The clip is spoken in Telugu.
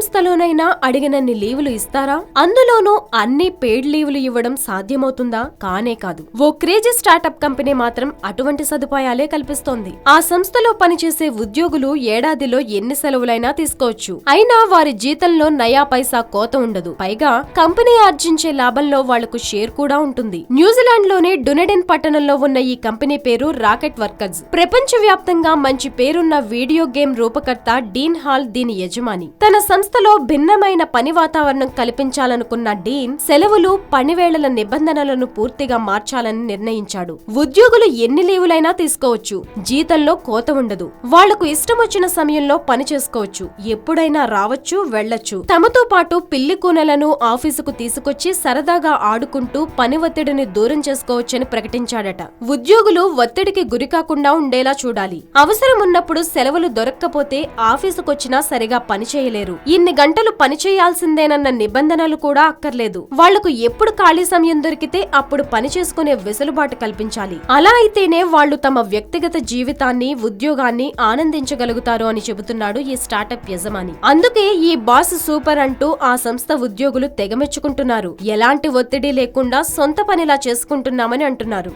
సంస్థలోనైనా అడిగినన్ని లీవులు ఇస్తారా? అందులోనూ అన్ని పెయిడ్ లీవులు ఇవ్వడం సాధ్యమవుతుందా? కానే కాదు. ఓ క్రేజీ స్టార్టప్ కంపెనీ మాత్రం అటువంటి సదుపాయాలే కల్పిస్తోంది. ఆ సంస్థలో పనిచేసే ఉద్యోగులు ఏడాదిలో ఎన్ని సెలవులైనా తీసుకోవచ్చు. అయినా వారి జీతంలో నయా పైసా కోత ఉండదు. పైగా కంపెనీ ఆర్జించే లాభంలో వాళ్లకు షేర్ కూడా ఉంటుంది. న్యూజిలాండ్ లోని డునెడిన్ పట్టణంలో ఉన్న ఈ కంపెనీ పేరు రాకెట్ వర్కర్స్. ప్రపంచవ్యాప్తంగా మంచి పేరున్న వీడియో గేమ్ రూపకర్త డీన్ హాల్ దీని యజమాని. తన సంస్థలో భిన్నమైన పని వాతావరణం కల్పించాలనుకున్న డీన్ సెలవులు, పనివేళల నిబంధనలను పూర్తిగా మార్చాలని నిర్ణయించాడు. ఉద్యోగులు ఎన్ని లీవులైనా తీసుకోవచ్చు. జీతంలో కోత ఉండదు. వాళ్లకు ఇష్టమొచ్చిన సమయంలో పని చేసుకోవచ్చు. ఎప్పుడైనా రావచ్చు, వెళ్లొచ్చు. తమతో పాటు పిల్లి కూనలను ఆఫీసుకు తీసుకొచ్చి సరదాగా ఆడుకుంటూ పని ఒత్తిడిని దూరం చేసుకోవచ్చని ప్రకటించాడట. ఉద్యోగులు ఒత్తిడికి గురికాకుండా ఉండేలా చూడాలి. అవసరం ఉన్నప్పుడు సెలవులు దొరక్కపోతే ఆఫీసుకొచ్చినా సరిగా పని చేయలేరు. ఇన్ని గంటలు పని చేయాల్సిందేనన్న నిబంధనలు కూడా అక్కర్లేదు. వాళ్లకు ఎప్పుడు ఖాళీ సమయం దొరికితే అప్పుడు పని చేసుకునే వెసులుబాటు కల్పించాలి. అలా అయితేనే వాళ్లు తమ వ్యక్తిగత జీవితాన్ని, ఉద్యోగాన్ని ఆనందించగలుగుతారు అని చెబుతున్నాడు ఈ స్టార్టప్ యజమాని. అందుకే ఈ బాస్ సూపర్ అంటూ ఆ సంస్థ ఉద్యోగులు తెగమెచ్చుకుంటున్నారు. ఎలాంటి ఒత్తిడి లేకుండా సొంత పనిలా చేసుకుంటున్నామని అంటున్నారు.